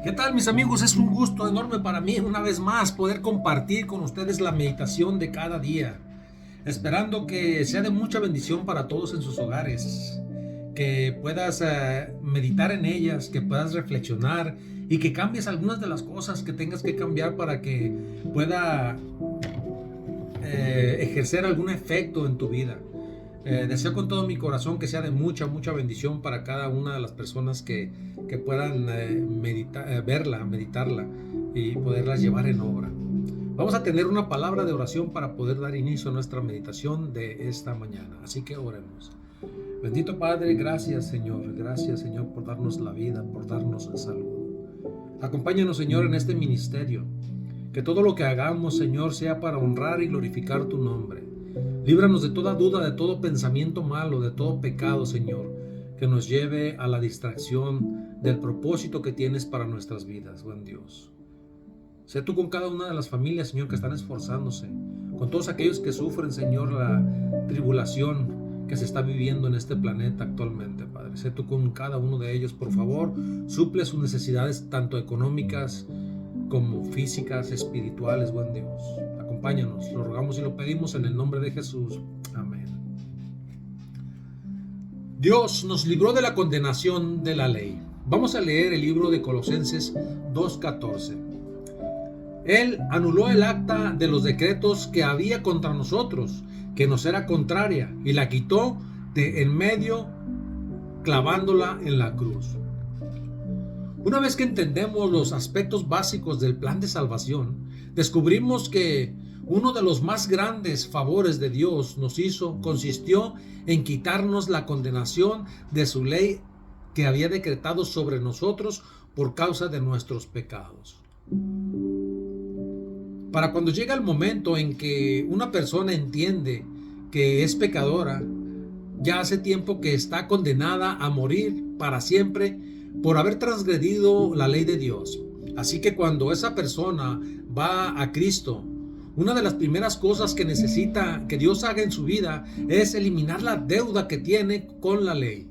¿Qué tal, mis amigos? Es un gusto enorme para mí una vez más poder compartir con ustedes la meditación de cada día, esperando que sea de mucha bendición para todos en sus hogares, que puedas meditar en ellas, que puedas reflexionar y que cambies algunas de las cosas que tengas que cambiar para que pueda ejercer algún efecto en tu vida. Deseo con todo mi corazón que sea de mucha bendición para cada una de las personas que puedan verla, meditarla y poderlas llevar en obra. Vamos a tener una palabra de oración para poder dar inicio a nuestra meditación de esta mañana. Así que oremos. Bendito Padre, gracias Señor por darnos la vida, por darnos salud. Acompáñanos, Señor, en este ministerio. Que todo lo que hagamos, Señor, sea para honrar y glorificar tu nombre. Líbranos de toda duda, de todo pensamiento malo, de todo pecado, Señor, que nos lleve a la distracción del propósito que tienes para nuestras vidas, buen Dios. Sé tú con cada una de las familias, Señor, que están esforzándose, con todos aquellos que sufren, Señor, la tribulación que se está viviendo en este planeta actualmente, Padre. Sé tú con cada uno de ellos, por favor, suple sus necesidades tanto económicas como físicas, espirituales, buen Dios. Acompáñanos, lo rogamos y lo pedimos en el nombre de Jesús. Amén. Dios nos libró de la condenación de la ley. Vamos a leer el libro de Colosenses 2:14. Él anuló el acta de los decretos que había contra nosotros, que nos era contraria, y la quitó de en medio, clavándola en la cruz. Una vez que entendemos los aspectos básicos del plan de salvación, descubrimos que uno de los más grandes favores de Dios nos hizo consistió en quitarnos la condenación de su ley que había decretado sobre nosotros por causa de nuestros pecados. Para cuando llega el momento en que una persona entiende que es pecadora, ya hace tiempo que está condenada a morir para siempre por haber transgredido la ley de Dios. Así que cuando esa persona va a Cristo, una de las primeras cosas que necesita que Dios haga en su vida es eliminar la deuda que tiene con la ley.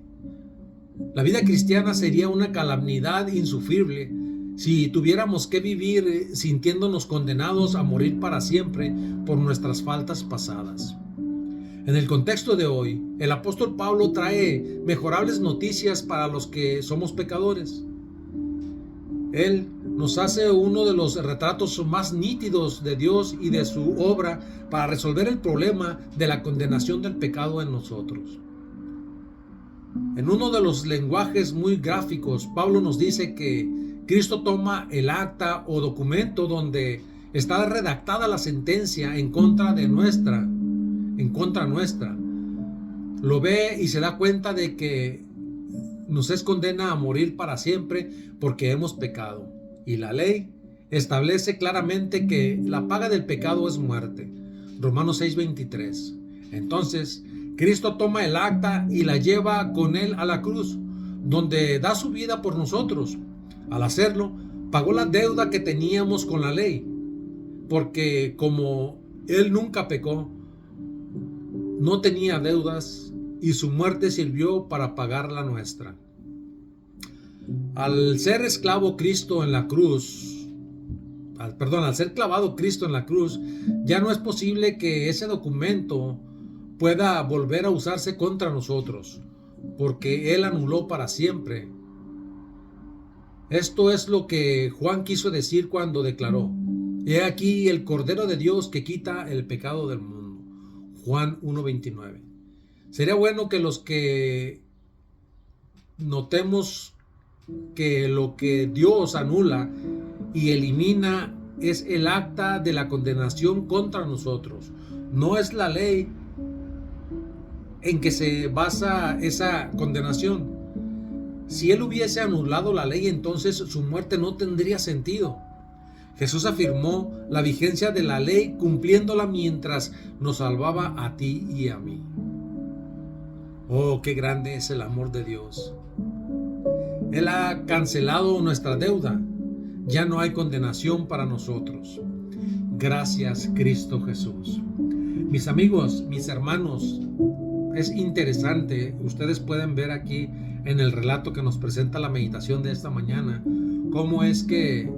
La vida cristiana sería una calamidad insufrible si tuviéramos que vivir sintiéndonos condenados a morir para siempre por nuestras faltas pasadas. En el contexto de hoy, el apóstol Pablo trae mejorables noticias para los que somos pecadores. Él nos hace uno de los retratos más nítidos de Dios y de su obra para resolver el problema de la condenación del pecado en nosotros. En uno de los lenguajes muy gráficos, Pablo nos dice que Cristo toma el acta o documento donde está redactada la sentencia en contra nuestra. Lo ve y se da cuenta de que nos es condena a morir para siempre porque hemos pecado. Y la ley establece claramente que la paga del pecado es muerte. Romanos 6:23. Entonces, Cristo toma el acta y la lleva con él a la cruz, donde da su vida por nosotros. Al hacerlo, pagó la deuda que teníamos con la ley, porque como él nunca pecó, no tenía deudas y su muerte sirvió para pagar la nuestra. Al ser esclavo Cristo en la cruz, al ser clavado Cristo en la cruz, ya no es posible que ese documento pueda volver a usarse contra nosotros, porque Él anuló para siempre. Esto es lo que Juan quiso decir cuando declaró: He aquí el Cordero de Dios que quita el pecado del mundo. Juan 1:29. Sería bueno que los que notemos que lo que Dios anula y elimina es el acta de la condenación contra nosotros. No es la ley en que se basa esa condenación. Si Él hubiese anulado la ley, entonces su muerte no tendría sentido. Jesús afirmó la vigencia de la ley cumpliéndola mientras nos salvaba a ti y a mí. Oh, qué grande es el amor de Dios. Él ha cancelado nuestra deuda. Ya no hay condenación para nosotros. Gracias, Cristo Jesús. Mis amigos, mis hermanos, es interesante. Ustedes pueden ver aquí en el relato que nos presenta la meditación de esta mañana, cómo es que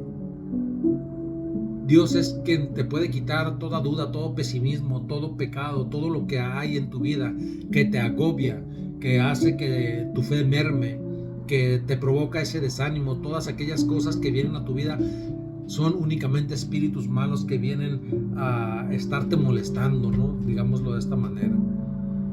Dios es quien te puede quitar toda duda, todo pesimismo, todo pecado, todo lo que hay en tu vida que te agobia, que hace que tu fe merme, que te provoca ese desánimo. Todas aquellas cosas que vienen a tu vida son únicamente espíritus malos que vienen a estarte molestando, ¿no? Digámoslo de esta manera.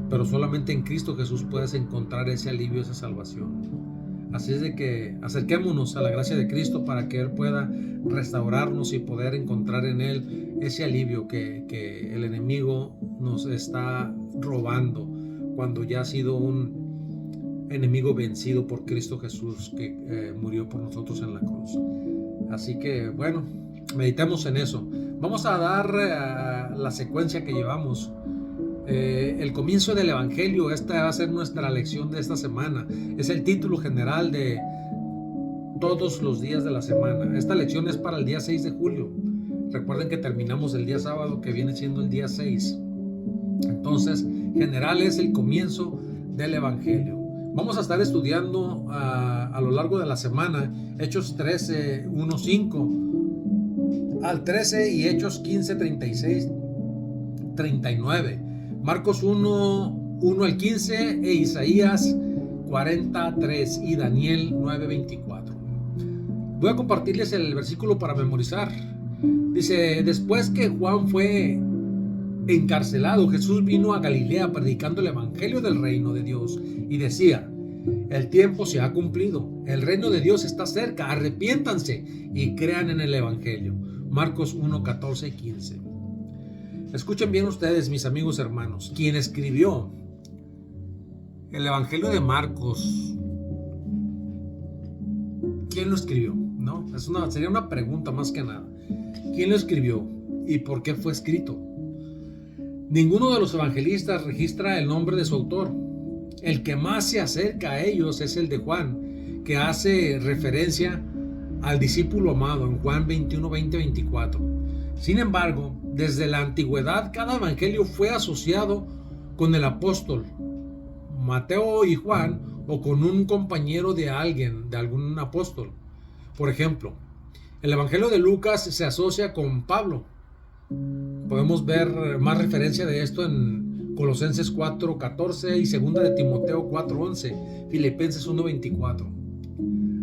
Pero solamente en Cristo Jesús puedes encontrar ese alivio, esa salvación. Así es de que acerquémonos a la gracia de Cristo para que Él pueda restaurarnos y poder encontrar en Él ese alivio que el enemigo nos está robando cuando ya ha sido un enemigo vencido por Cristo Jesús, que murió por nosotros en la cruz. Así que bueno, meditemos en eso. Vamos a dar la secuencia que llevamos. El comienzo del Evangelio, esta va a ser nuestra lección de esta semana. Es el título general de todos los días de la semana. Esta lección es para el día 6 de julio. Recuerden que terminamos el día sábado, que viene siendo el día 6. Entonces, general es el comienzo del Evangelio. Vamos a estar estudiando a lo largo de la semana Hechos 13, 1, 5 al 13 y Hechos 15, 36, 39. Marcos 1, 1 al 15 e Isaías 43 y Daniel 9, 24. Voy a compartirles el versículo para memorizar. Dice: después que Juan fue encarcelado, Jesús vino a Galilea predicando el evangelio del reino de Dios y decía: el tiempo se ha cumplido, el reino de Dios está cerca, arrepiéntanse y crean en el evangelio. Marcos 1, 14 y 15. Escuchen bien ustedes, mis amigos hermanos, quien escribió el Evangelio de Marcos, ¿quién lo escribió? ¿No? Sería una pregunta más que nada. ¿Quién lo escribió y por qué fue escrito? Ninguno de los evangelistas registra el nombre de su autor. El que más se acerca a ellos es el de Juan, que hace referencia al discípulo amado en Juan 21, 20, 24. Sin embargo, desde la antigüedad cada evangelio fue asociado con el apóstol Mateo y Juan, o con un compañero de alguien, de algún apóstol. Por ejemplo, el evangelio de Lucas se asocia con Pablo. Podemos ver más referencia de esto en Colosenses 4:14 y 2 de Timoteo 4:11, Filipenses 1:24.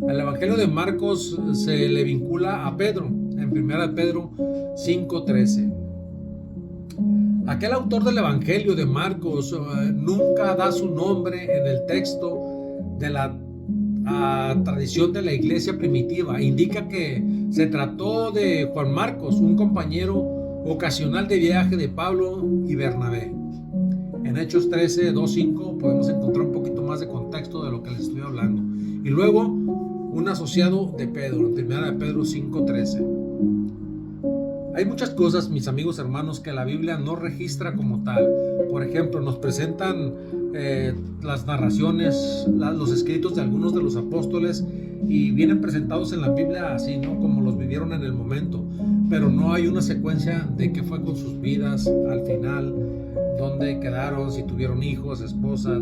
El evangelio de Marcos se le vincula a Pedro en 1 Pedro 5:13. Aquel autor del evangelio de Marcos nunca da su nombre en el texto de la tradición de la iglesia primitiva. Indica que se trató de Juan Marcos, un compañero ocasional de viaje de Pablo y Bernabé. En Hechos 13, 2, 5 podemos encontrar un poquito más de contexto de lo que les estoy hablando. Y luego un asociado de Pedro, en 1 Pedro 5:13. Hay muchas cosas, mis amigos hermanos, que la Biblia no registra como tal. Por ejemplo, nos presentan las narraciones, los escritos de algunos de los apóstoles, y vienen presentados en la Biblia así, ¿no? Como los vivieron en el momento. Pero no hay una secuencia de qué fue con sus vidas al final, dónde quedaron, si tuvieron hijos, esposas.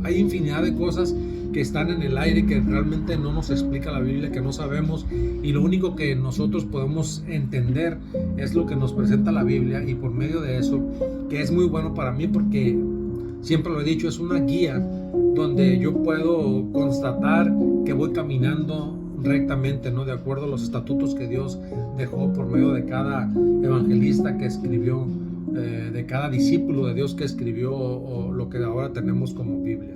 Hay infinidad de cosas que están en el aire que realmente no nos explica la Biblia, que no sabemos, y lo único que nosotros podemos entender es lo que nos presenta la Biblia, y por medio de eso, que es muy bueno para mí porque siempre lo he dicho, es una guía donde yo puedo constatar que voy caminando rectamente, ¿no? De acuerdo a los estatutos que Dios dejó por medio de cada evangelista que escribió, de cada discípulo de Dios que escribió, o lo que ahora tenemos como Biblia.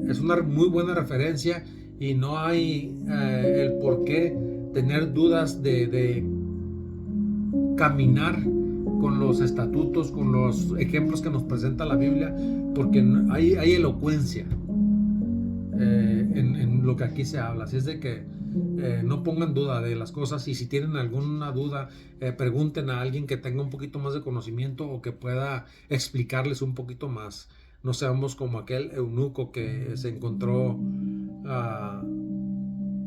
Es una muy buena referencia y no hay el por qué tener dudas de caminar con los estatutos, con los ejemplos que nos presenta la Biblia, porque hay elocuencia en lo que aquí se habla. Así es de que no pongan duda de las cosas, y si tienen alguna duda, pregunten a alguien que tenga un poquito más de conocimiento o que pueda explicarles un poquito más. No seamos como aquel eunuco que se encontró a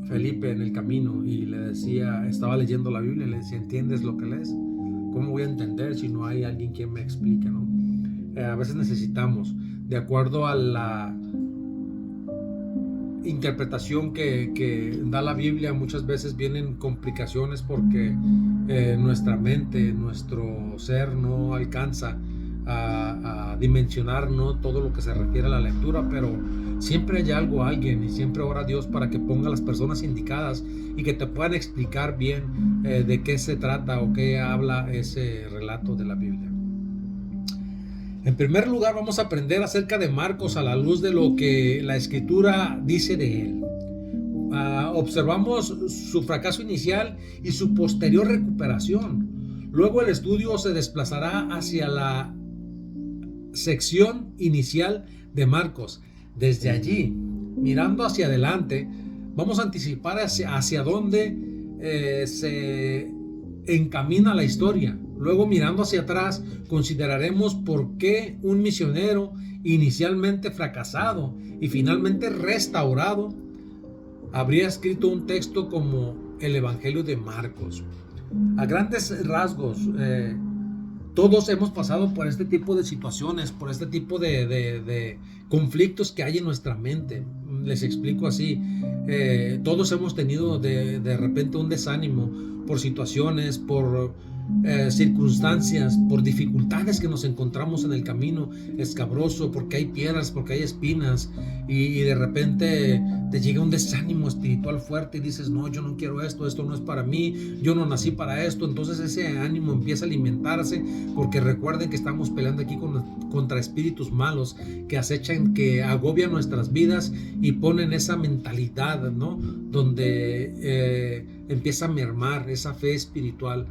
Felipe en el camino y le decía, estaba leyendo la Biblia y le decía: ¿entiendes lo que lees? ¿Cómo voy a entender si no hay alguien quien me explique, ¿no? A veces necesitamos, de acuerdo a la interpretación que da la Biblia muchas veces vienen complicaciones porque nuestra mente, nuestro ser no alcanza a dimensionar, ¿no?, todo lo que se refiere a la lectura, pero siempre hay algo, alguien, y siempre ora a Dios para que ponga las personas indicadas y que te puedan explicar bien de qué se trata o qué habla ese relato de la Biblia. En primer lugar, vamos a aprender acerca de Marcos a la luz de lo que la Escritura dice de él. Observamos su fracaso inicial y su posterior recuperación. Luego el estudio se desplazará hacia la sección inicial de Marcos. Desde allí, mirando hacia adelante, vamos a anticipar hacia dónde se encamina la historia. Luego, mirando hacia atrás, consideraremos por qué un misionero inicialmente fracasado y finalmente restaurado habría escrito un texto como el Evangelio de Marcos. A grandes rasgos, todos hemos pasado por este tipo de situaciones, por este tipo de conflictos que hay en nuestra mente. Les explico así. Todos hemos tenido de repente un desánimo por situaciones, por circunstancias, por dificultades que nos encontramos en el camino escabroso, porque hay piedras, porque hay espinas, y de repente te llega un desánimo espiritual fuerte y dices, no, yo no quiero esto no es para mí, yo no nací para esto. Entonces ese ánimo empieza a alimentarse, porque recuerden que estamos peleando aquí contra espíritus malos que acechan, que agobian nuestras vidas y ponen esa mentalidad, ¿no?, donde empieza a mermar esa fe espiritual.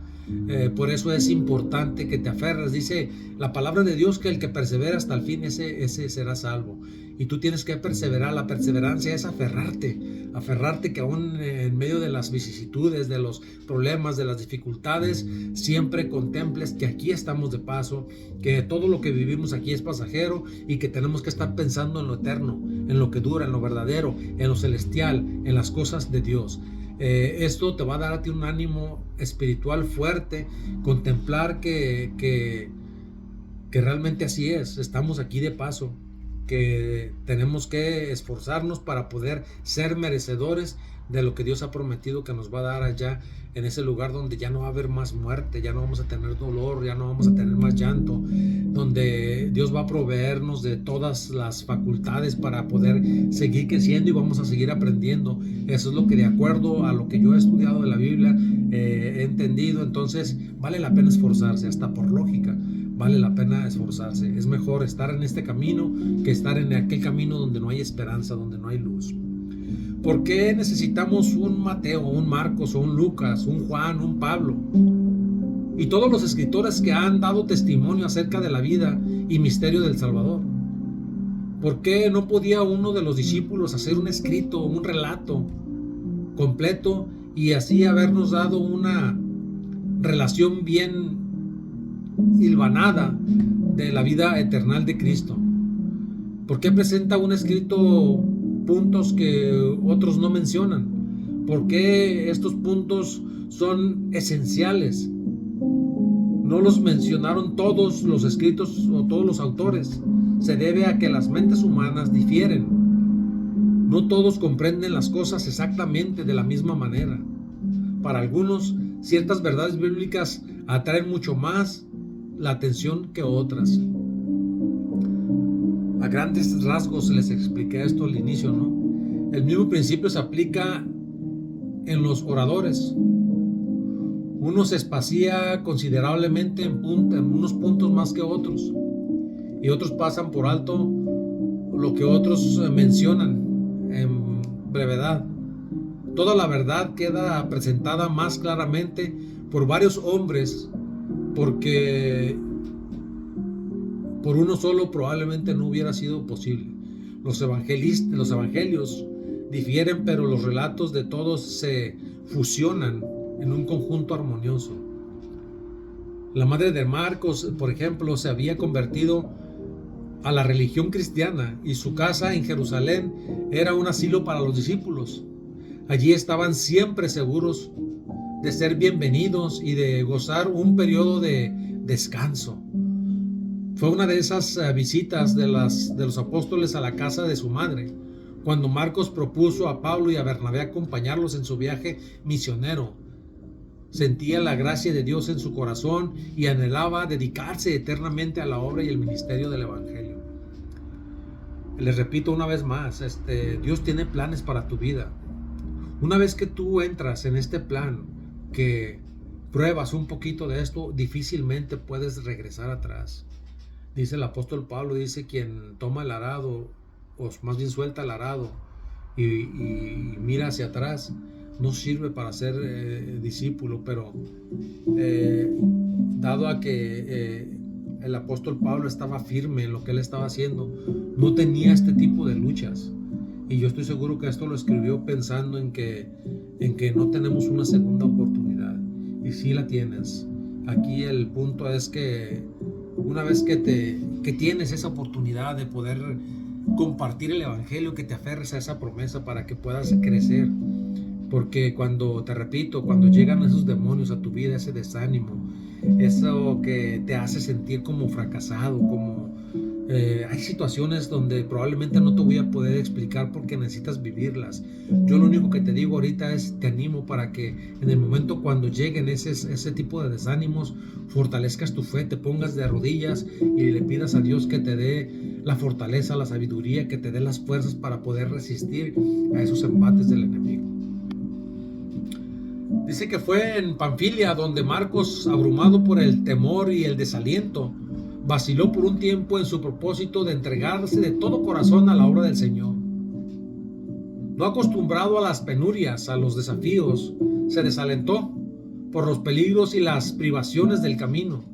Por eso es importante que te aferres. Dice la palabra de Dios que el que persevera hasta el fin, ese será salvo. Y tú tienes que perseverar. La perseverancia es aferrarte que aún en medio de las vicisitudes, de los problemas, de las dificultades, siempre contemples que aquí estamos de paso, que todo lo que vivimos aquí es pasajero y que tenemos que estar pensando en lo eterno, en lo que dura, en lo verdadero, en lo celestial, en las cosas de Dios. Esto te va a dar a ti un ánimo espiritual fuerte, contemplar que realmente así es, estamos aquí de paso, que tenemos que esforzarnos para poder ser merecedores de lo que Dios ha prometido que nos va a dar allá en ese lugar donde ya no va a haber más muerte, ya no vamos a tener dolor, ya no vamos a tener más llanto, donde Dios va a proveernos de todas las facultades para poder seguir creciendo y vamos a seguir aprendiendo. Eso es lo que, de acuerdo a lo que yo he estudiado de la Biblia, he entendido. Entonces vale la pena esforzarse, hasta por lógica vale la pena esforzarse. Es mejor estar en este camino que estar en aquel camino donde no hay esperanza, donde no hay luz. ¿Por qué necesitamos un Mateo, un Marcos, o un Lucas, un Juan, un Pablo? Y todos los escritores que han dado testimonio acerca de la vida y misterio del Salvador. ¿Por qué no podía uno de los discípulos hacer un escrito, un relato completo y así habernos dado una relación bien hilvanada de la vida eterna de Cristo? ¿Por qué presenta un escrito puntos que otros no mencionan? ¿Por qué estos puntos son esenciales? No los mencionaron todos los escritos o todos los autores. Se debe a que las mentes humanas difieren. No todos comprenden las cosas exactamente de la misma manera. Para algunos, ciertas verdades bíblicas atraen mucho más la atención que otras. A grandes rasgos les expliqué esto al inicio, ¿no? El mismo principio se aplica en los oradores. Uno se espacía considerablemente en unos puntos más que otros, y otros pasan por alto lo que otros mencionan en brevedad. Toda la verdad queda presentada más claramente por varios hombres, porque por uno solo probablemente no hubiera sido posible. Los evangelios difieren, pero los relatos de todos se fusionan en un conjunto armonioso. La madre de Marcos, por ejemplo, se había convertido a la religión cristiana y su casa en Jerusalén era un asilo para los discípulos. Allí estaban siempre seguros de ser bienvenidos y de gozar un periodo de descanso. Fue una de esas visitas de los apóstoles a la casa de su madre, Cuando Marcos propuso a Pablo y a Bernabé acompañarlos en su viaje misionero, sentía la gracia de Dios en su corazón y anhelaba dedicarse eternamente a la obra y el ministerio del Evangelio. Les repito una vez más, Dios tiene planes para tu vida. Una vez que tú entras en este plan, que pruebas un poquito de esto, difícilmente puedes regresar atrás. Dice el apóstol Pablo, dice, quien toma el arado, o más bien suelta el arado y mira hacia atrás, no sirve para ser discípulo. Pero dado a que el apóstol Pablo estaba firme en lo que él estaba haciendo, no tenía este tipo de luchas. Y yo estoy seguro que esto lo escribió pensando en que no tenemos una segunda oportunidad. Y sí la tienes. Aquí el punto es que una vez que tienes esa oportunidad de poder compartir el Evangelio, que te aferres a esa promesa para que puedas crecer. Porque cuando llegan esos demonios a tu vida, ese desánimo, eso que te hace sentir como fracasado, hay situaciones donde probablemente no te voy a poder explicar porque necesitas vivirlas. Yo lo único que te digo ahorita es, te animo para que en el momento cuando lleguen ese tipo de desánimos, fortalezcas tu fe, te pongas de rodillas y le pidas a Dios que te dé la fortaleza, la sabiduría, que te dé las fuerzas para poder resistir a esos embates del enemigo. Dice que fue en Panfilia donde Marcos, abrumado por el temor y el desaliento, vaciló por un tiempo en su propósito de entregarse de todo corazón a la obra del Señor. No acostumbrado a las penurias, a los desafíos, se desalentó por los peligros y las privaciones del camino.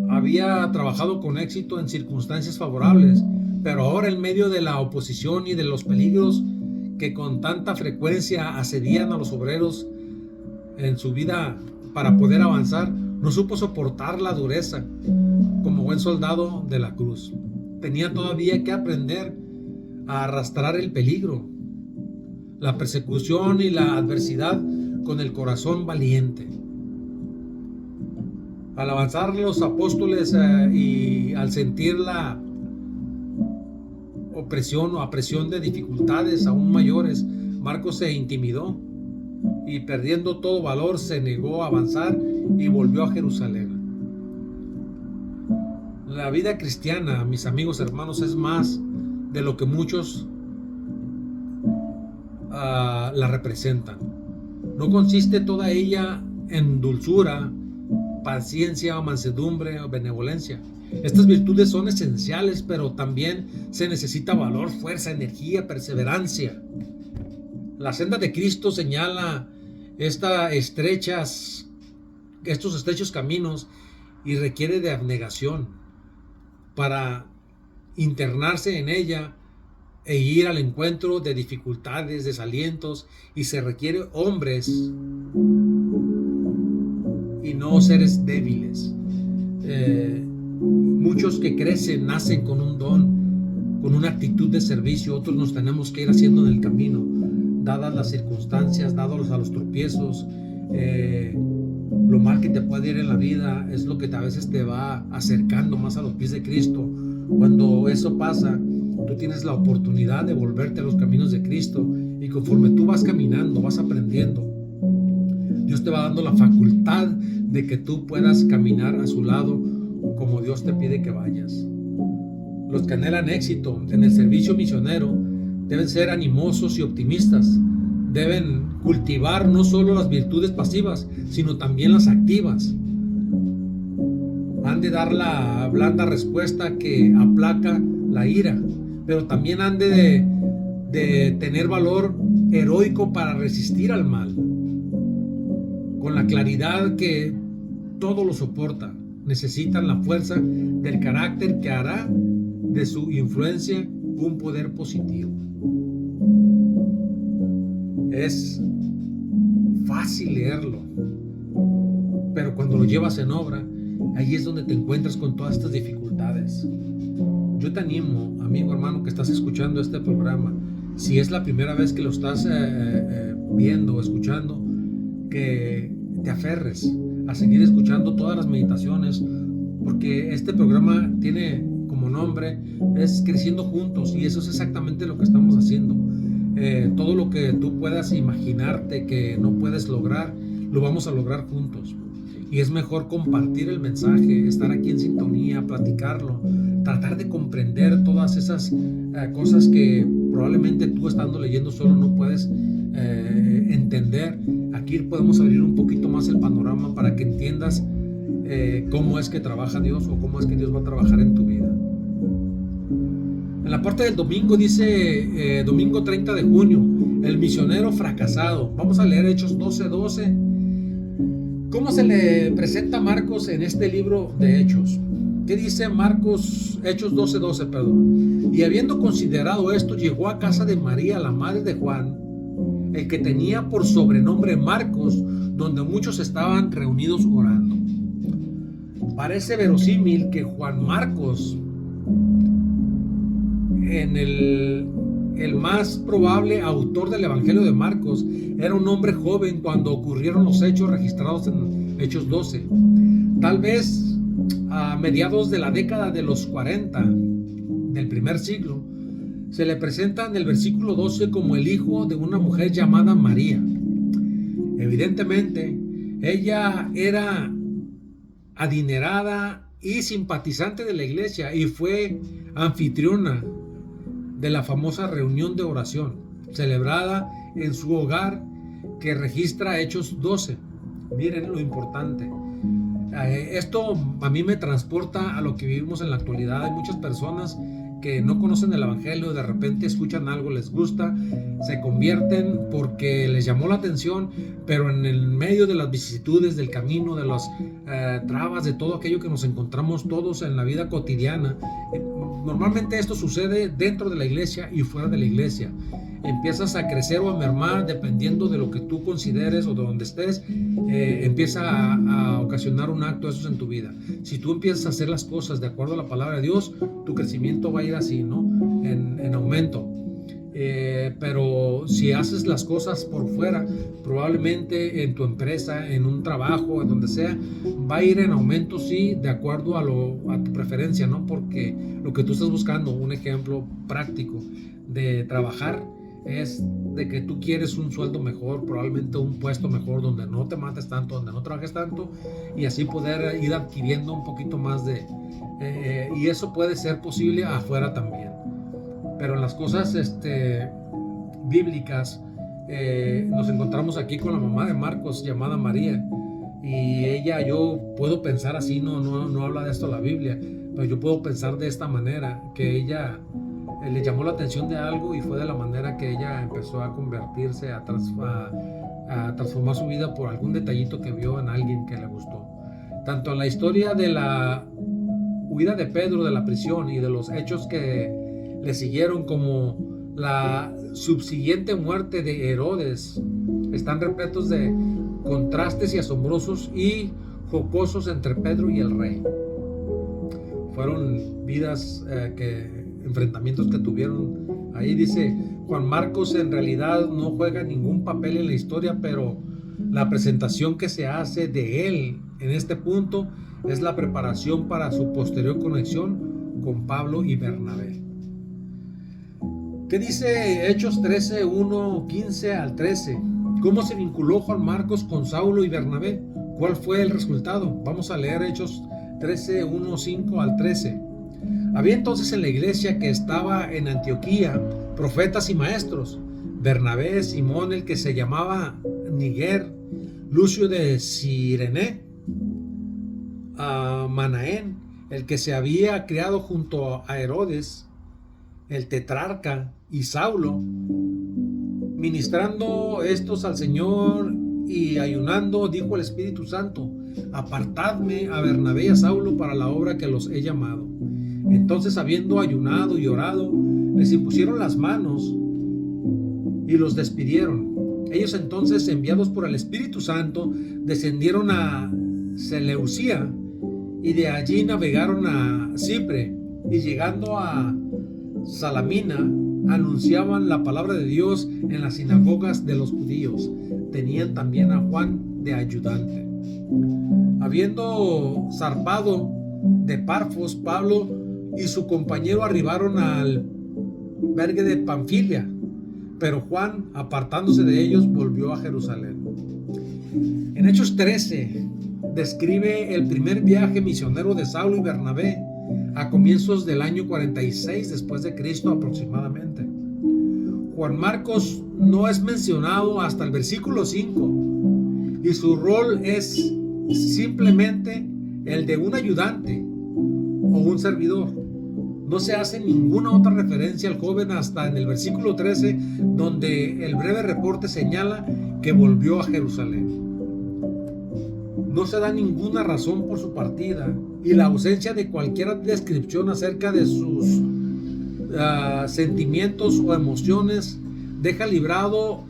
Había trabajado con éxito en circunstancias favorables, pero ahora en medio de la oposición y de los peligros que con tanta frecuencia asedían a los obreros en su vida para poder avanzar, no supo soportar la dureza como buen soldado de la cruz. Tenía todavía que aprender a arrastrar el peligro, la persecución y la adversidad con el corazón valiente. Al avanzar los apóstoles y al sentir la opresión o apresión de dificultades aún mayores, Marcos se intimidó y, perdiendo todo valor, se negó a avanzar y volvió a Jerusalén. La vida cristiana, mis amigos hermanos, es más de lo que muchos la representan. No consiste toda ella en dulzura, paciencia, mansedumbre o benevolencia. Estas virtudes son esenciales, pero también se necesita valor, fuerza, energía, perseverancia. La senda de Cristo señala estos estrechos caminos y requiere de abnegación para internarse en ella e ir al encuentro de dificultades, desalientos, y se requiere hombres y no seres débiles. Muchos que crecen nacen con un don, con una actitud de servicio. Otros nos tenemos que ir haciendo en el camino, dadas las circunstancias, dados a los tropiezos. Lo mal que te puede ir en la vida es lo que a veces te va acercando más a los pies de Cristo. Cuando eso pasa, tú tienes la oportunidad de volverte a los caminos de Cristo, y conforme tú vas caminando, vas aprendiendo, Dios te va dando la facultad de que tú puedas caminar a su lado como Dios te pide que vayas. Los que anhelan éxito en el servicio misionero deben ser animosos y optimistas. Deben cultivar no solo las virtudes pasivas, sino también las activas. Han de dar la blanda respuesta que aplaca la ira, pero también han de tener valor heroico para resistir al mal, con la claridad que todo lo soporta. Necesitan la fuerza del carácter que hará de su influencia un poder positivo. Es fácil leerlo, pero cuando lo llevas en obra, ahí es donde te encuentras con todas estas dificultades. Yo te animo, amigo, hermano, que estás escuchando este programa, si es la primera vez que lo estás viendo o escuchando, que te aferres a seguir escuchando todas las meditaciones, porque este programa tiene como nombre, es creciendo juntos, y eso es exactamente lo que estamos haciendo. Todo lo que tú puedas imaginarte que no puedes lograr, lo vamos a lograr juntos. Y es mejor compartir el mensaje, estar aquí en sintonía, platicarlo, tratar de comprender todas esas cosas que probablemente tú estando leyendo solo no puedes entender. Aquí podemos abrir un poquito más el panorama para que entiendas cómo es que trabaja Dios, o cómo es que Dios va a trabajar en tu vida. En la parte del domingo dice, domingo 30 de junio, el misionero fracasado. Vamos a leer Hechos 12:12. ¿Cómo se le presenta a Marcos en este libro de Hechos? ¿Qué dice Marcos? Hechos 12:12, perdón. Y habiendo considerado esto, llegó a casa de María, la madre de Juan, el que tenía por sobrenombre Marcos, donde muchos estaban reunidos orando. Parece verosímil que Juan Marcos, en el más probable autor del Evangelio de Marcos, era un hombre joven cuando ocurrieron los hechos registrados en Hechos 12. Tal vez a mediados de la década de los 40 del primer siglo. Se le presenta en el versículo 12 como el hijo de una mujer llamada María. Evidentemente, ella era adinerada y simpatizante de la iglesia, y fue anfitriona de la famosa reunión de oración celebrada en su hogar que registra Hechos 12. Miren lo importante. Esto a mí me transporta a lo que vivimos en la actualidad. Hay muchas personas que no conocen el Evangelio, de repente escuchan algo, les gusta, se convierten porque les llamó la atención, pero en el medio de las vicisitudes del camino, de las trabas, de todo aquello que nos encontramos todos en la vida cotidiana, normalmente esto sucede dentro de la iglesia y fuera de la iglesia. Empiezas a crecer o a mermar dependiendo de lo que tú consideres o de donde estés. Empieza a ocasionar un acto de esos en tu vida. Si tú empiezas a hacer las cosas de acuerdo a la palabra de Dios, tu crecimiento va a ir así, ¿no? En aumento. Pero si haces las cosas por fuera, probablemente en tu empresa, en un trabajo, en donde sea, va a ir en aumento, sí, de acuerdo a tu preferencia, ¿no? Porque lo que tú estás buscando, un ejemplo práctico de trabajar, es de que tú quieres un sueldo mejor, probablemente un puesto mejor donde no te mates tanto, donde no trabajes tanto, y así poder ir adquiriendo un poquito más y eso puede ser posible afuera también. Pero en las cosas bíblicas, nos encontramos aquí con la mamá de Marcos llamada María, y ella, yo puedo pensar así, no habla de esto la Biblia, pero yo puedo pensar de esta manera, que ella le llamó la atención de algo, y fue de la manera que ella empezó a convertirse, a transformar su vida por algún detallito que vio en alguien que le gustó. Tanto en la historia de la huida de Pedro de la prisión y de los hechos que le siguieron, como la subsiguiente muerte de Herodes, están repletos de contrastes y asombrosos y jocosos entre Pedro y el rey. Fueron vidas enfrentamientos que tuvieron ahí. Dice Juan Marcos, en realidad no juega ningún papel en la historia, pero la presentación que se hace de él en este punto es la preparación para su posterior conexión con Pablo y Bernabé. ¿Qué dice Hechos 13, 1, 15 al 13? ¿Cómo se vinculó Juan Marcos con Saulo y Bernabé? ¿Cuál fue el resultado? Vamos a leer Hechos 13, 1, 5 al 13. Había entonces en la iglesia que estaba en Antioquía profetas y maestros: Bernabé, Simón el que se llamaba Niger, Lucio de Cirene, Manaén el que se había criado junto a Herodes el tetrarca, y Saulo. Ministrando estos al Señor y ayunando, dijo el Espíritu Santo: apartadme a Bernabé y a Saulo para la obra que los he llamado. Entonces, habiendo ayunado y orado, les impusieron las manos y los despidieron. Ellos entonces, enviados por el Espíritu Santo, descendieron a Seleucía, y de allí navegaron a Chipre, y llegando a Salamina, anunciaban la palabra de Dios en las sinagogas de los judíos. Tenían también a Juan de ayudante. Habiendo zarpado de Pafos, Pablo y su compañero arribaron al albergue de Panfilia, pero Juan, apartándose de ellos, volvió a Jerusalén. En Hechos 13 describe el primer viaje misionero de Saulo y Bernabé a comienzos del año 46 después de Cristo aproximadamente. Juan Marcos no es mencionado hasta el versículo 5 y su rol es simplemente el de un ayudante o un servidor. No se hace ninguna otra referencia al joven hasta en el versículo 13, donde el breve reporte señala que volvió a Jerusalén. No se da ninguna razón por su partida, y la ausencia de cualquier descripción acerca de sus sentimientos o emociones deja librado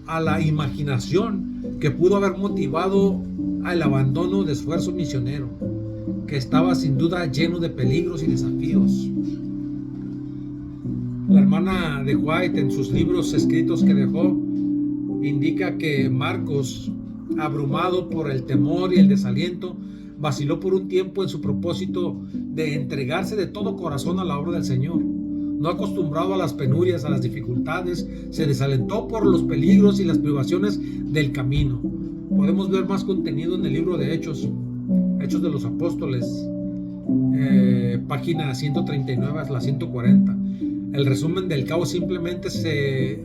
a la imaginación que pudo haber motivado al abandono de esfuerzo misionero, que estaba sin duda lleno de peligros y desafíos. La hermana de White, en sus libros escritos que dejó, indica que Marcos, abrumado por el temor y el desaliento, vaciló por un tiempo en su propósito de entregarse de todo corazón a la obra del Señor. No acostumbrado a las penurias, a las dificultades, se desalentó por los peligros y las privaciones del camino. Podemos ver más contenido en el libro de Hechos de los Apóstoles, página 139 a la 140. El resumen del caos simplemente se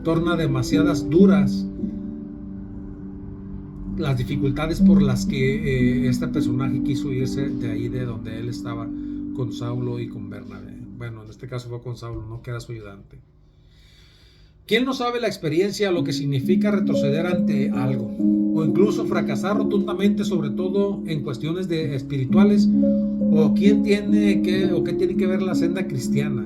torna demasiadas duras las dificultades por las que este personaje quiso irse de ahí de donde él estaba con Saulo y con Bernabé. Bueno, en este caso fue con Saulo, no, que era su ayudante. ¿Quién no sabe la experiencia, lo que significa retroceder ante algo? O incluso fracasar rotundamente, sobre todo en cuestiones espirituales. ¿O quién tiene que ver la senda cristiana?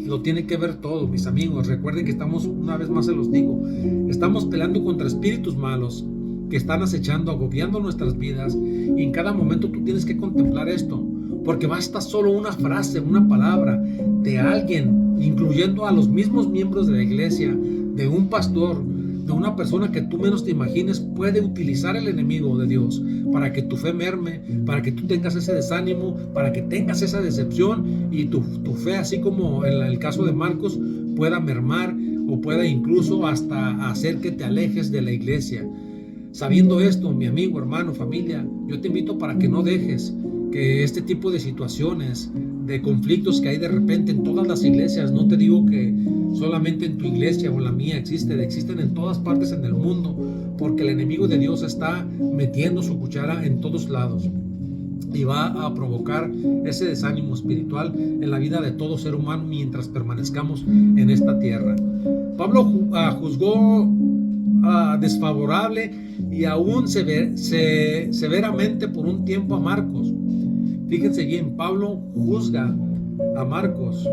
Lo tiene que ver todo, mis amigos. Recuerden que estamos, una vez más se los digo, estamos peleando contra espíritus malos que están acechando, agobiando nuestras vidas, y en cada momento tú tienes que contemplar esto, porque basta solo una frase, una palabra de alguien, incluyendo a los mismos miembros de la iglesia, de un pastor, de una persona que tú menos te imagines, puede utilizar el enemigo de Dios para que tu fe merme, para que tú tengas ese desánimo, para que tengas esa decepción, y tu fe, así como en el caso de Marcos, pueda mermar o pueda incluso hasta hacer que te alejes de la iglesia. Sabiendo esto, mi amigo, hermano, familia, yo te invito para que no dejes que este tipo de situaciones, de conflictos que hay de repente en todas las iglesias, no te digo que solamente en tu iglesia o en la mía existen en todas partes en el mundo, porque el enemigo de Dios está metiendo su cuchara en todos lados y va a provocar ese desánimo espiritual en la vida de todo ser humano mientras permanezcamos en esta tierra. Pablo juzgó desfavorable y aún severamente por un tiempo a Marcos. Fíjense bien, Pablo juzga a Marcos.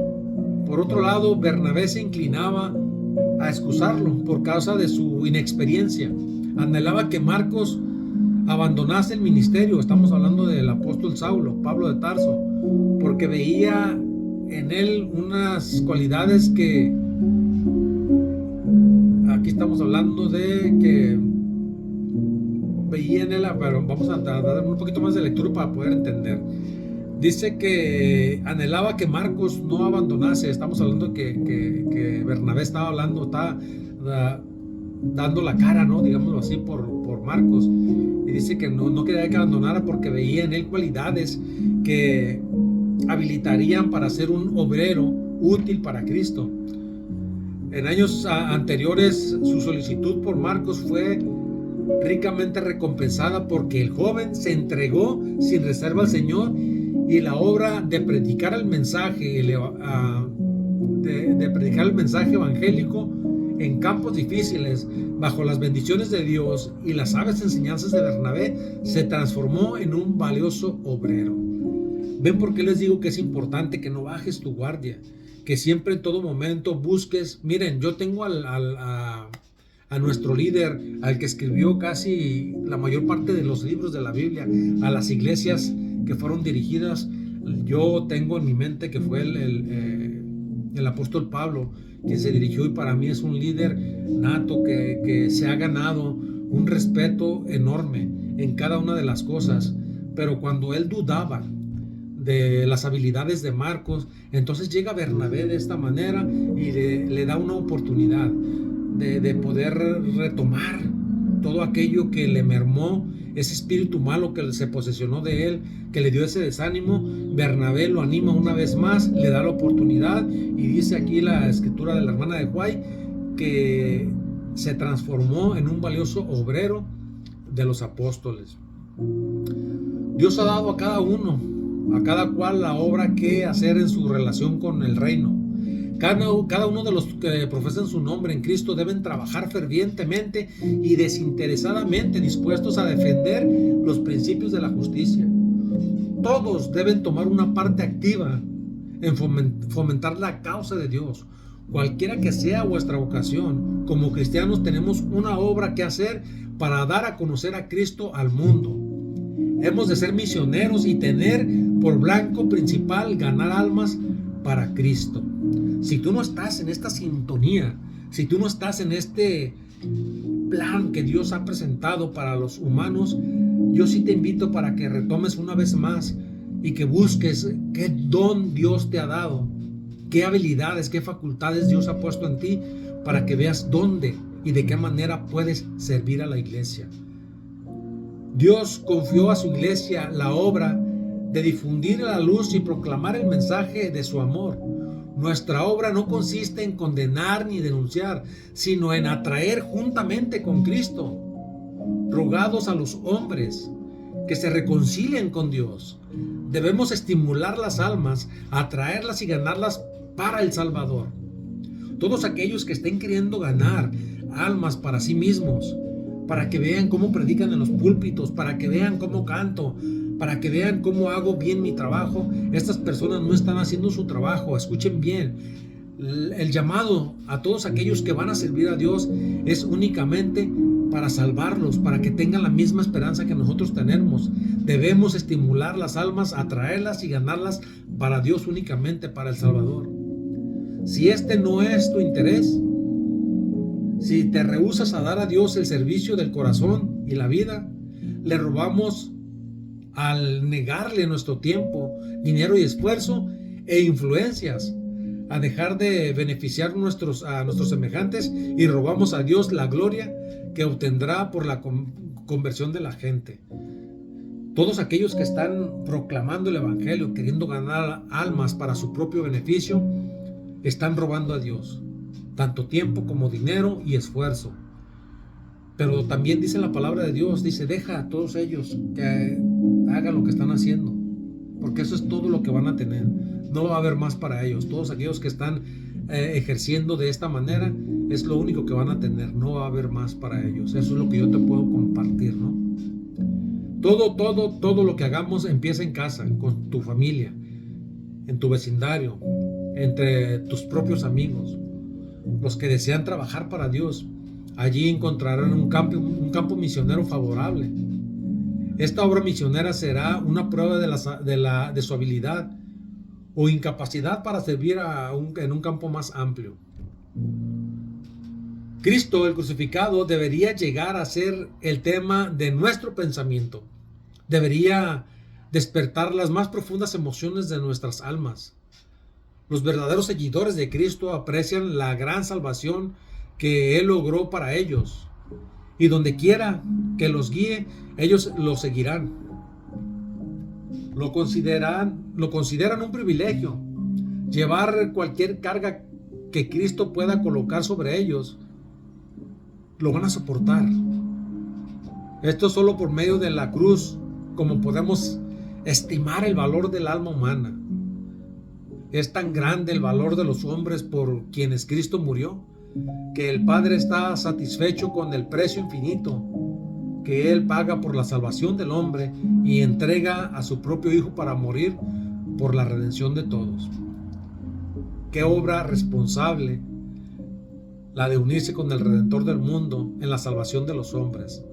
Por otro lado, Bernabé se inclinaba a excusarlo por causa de su inexperiencia. Anhelaba que Marcos abandonase el ministerio. Estamos hablando del apóstol Saulo, Pablo de Tarso, porque veía en él unas cualidades que aquí estamos hablando de que veía en él, pero vamos a dar un poquito más de lectura para poder entender. Dice que anhelaba que Marcos no abandonase. Estamos hablando que Bernabé estaba dando la cara, ¿no? Digámoslo así, por Marcos. Y dice que no quería que abandonara porque veía en él cualidades que habilitarían para ser un obrero útil para Cristo. En años anteriores, su solicitud por Marcos fue ricamente recompensada porque el joven se entregó sin reserva al Señor, y la obra de predicar el mensaje, de predicar el mensaje evangélico en campos difíciles, bajo las bendiciones de Dios y las sabias enseñanzas de Bernabé, se transformó en un valioso obrero. ¿Ven por qué les digo que es importante que no bajes tu guardia? Que siempre, en todo momento, busques. Miren, yo tengo a nuestro líder, al que escribió casi la mayor parte de los libros de la Biblia, a las iglesias que fueron dirigidas. Yo tengo en mi mente que fue el apóstol Pablo, quien se dirigió, y para mí es un líder nato que se ha ganado un respeto enorme en cada una de las cosas. Pero cuando él dudaba de las habilidades de Marcos. Entonces llega Bernabé de esta manera y le da una oportunidad de poder retomar todo aquello que le mermó, ese espíritu malo que se posesionó de él, que le dio ese desánimo. Bernabé lo anima una vez más, le da la oportunidad, y dice aquí la escritura de la hermana de White que se transformó en un valioso obrero de los apóstoles. Dios ha dado a cada uno, a cada cual, la obra que hacer en su relación con el reino. Cada uno de los que profesan su nombre en Cristo deben trabajar fervientemente y desinteresadamente, dispuestos a defender los principios de la justicia. Todos deben tomar una parte activa en fomentar la causa de Dios. Cualquiera que sea vuestra vocación, como cristianos tenemos una obra que hacer para dar a conocer a Cristo al mundo. Hemos de ser misioneros y tener por blanco principal ganar almas para Cristo. Si tú no estás en esta sintonía, si tú no estás en este plan que Dios ha presentado para los humanos, yo sí te invito para que retomes una vez más y que busques qué don Dios te ha dado, qué habilidades, qué facultades Dios ha puesto en ti, para que veas dónde y de qué manera puedes servir a la iglesia. Dios confió a su iglesia la obra de difundir la luz y proclamar el mensaje de su amor. Nuestra obra no consiste en condenar ni denunciar, sino en atraer juntamente con Cristo, rogados a los hombres que se reconcilien con Dios. Debemos estimular las almas, atraerlas y ganarlas para el Salvador. Todos aquellos que estén queriendo ganar almas para sí mismos, para que vean cómo predican en los púlpitos, para que vean cómo canto, para que vean cómo hago bien mi trabajo, estas personas no están haciendo su trabajo. Escuchen bien, el llamado a todos aquellos que van a servir a Dios es únicamente para salvarlos, para que tengan la misma esperanza que nosotros tenemos. Debemos estimular las almas, atraerlas y ganarlas para Dios, únicamente para el Salvador. Si este no es tu interés, si te rehusas a dar a Dios el servicio del corazón y la vida, le robamos al negarle nuestro tiempo, dinero y esfuerzo e influencias, a dejar de beneficiar a nuestros semejantes, y robamos a Dios la gloria que obtendrá por la conversión de la gente. Todos aquellos que están proclamando el evangelio, queriendo ganar almas para su propio beneficio, están robando a Dios tanto tiempo como dinero y esfuerzo. Pero también dice la palabra de Dios, dice: deja a todos ellos que hagan lo que están haciendo, porque eso es todo lo que van a tener. No va a haber más para ellos. Todos aquellos que están ejerciendo de esta manera, es lo único que van a tener. No va a haber más para ellos. Eso es lo que yo te puedo compartir, ¿no? Todo lo que hagamos empieza en casa, con tu familia, en tu vecindario, entre tus propios amigos. Los que desean trabajar para Dios, allí encontrarán un campo misionero favorable. Esta obra misionera será una prueba de su habilidad o incapacidad para servir en un campo más amplio. Cristo, el crucificado, debería llegar a ser el tema de nuestro pensamiento. Debería despertar las más profundas emociones de nuestras almas. Los verdaderos seguidores de Cristo aprecian la gran salvación que Él logró para ellos, y donde quiera que los guíe, ellos lo seguirán. Lo consideran un privilegio. Llevar cualquier carga que Cristo pueda colocar sobre ellos, lo van a soportar. Esto solo por medio de la cruz, como podemos estimar el valor del alma humana. Es tan grande el valor de los hombres por quienes Cristo murió, que el Padre está satisfecho con el precio infinito que Él paga por la salvación del hombre, y entrega a su propio Hijo para morir por la redención de todos. Qué obra responsable la de unirse con el Redentor del mundo en la salvación de los hombres.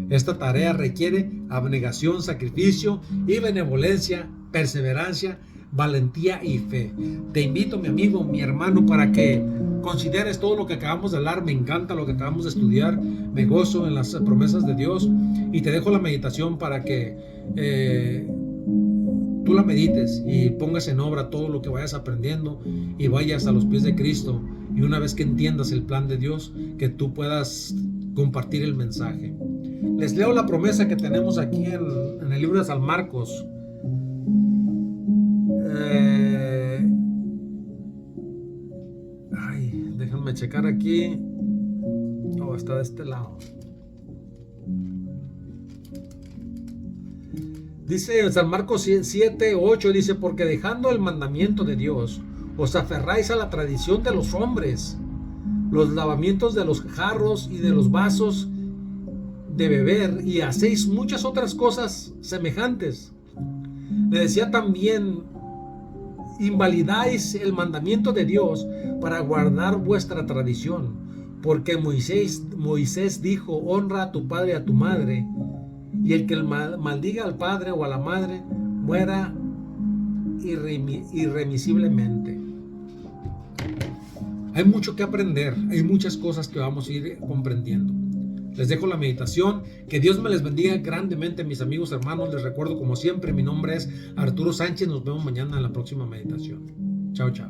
Esta tarea requiere abnegación, sacrificio y benevolencia, perseverancia, valentía y fe. Te invito, mi amigo, mi hermano, para que consideres todo lo que acabamos de hablar. Me encanta lo que acabamos de estudiar, me gozo en las promesas de Dios, y te dejo la meditación para que tú la medites y pongas en obra todo lo que vayas aprendiendo y vayas a los pies de Cristo, y una vez que entiendas el plan de Dios, que tú puedas compartir el mensaje. Les leo la promesa que tenemos aquí en el libro de San Marcos. Déjenme checar aquí. Oh, está de este lado. Dice en San Marcos 7:8, dice: porque dejando el mandamiento de Dios, os aferráis a la tradición de los hombres, los lavamientos de los jarros y de los vasos de beber, y hacéis muchas otras cosas semejantes. Le decía también: invalidáis el mandamiento de Dios para guardar vuestra tradición, porque Moisés dijo: honra a tu padre y a tu madre, y el que maldiga al padre o a la madre muera irremisiblemente. Hay mucho que aprender, hay muchas cosas que vamos a ir comprendiendo. Les dejo la meditación. Que Dios me les bendiga grandemente, mis amigos, hermanos. Les recuerdo, como siempre, mi nombre es Arturo Sánchez. Nos vemos mañana en la próxima meditación. Chao, chao.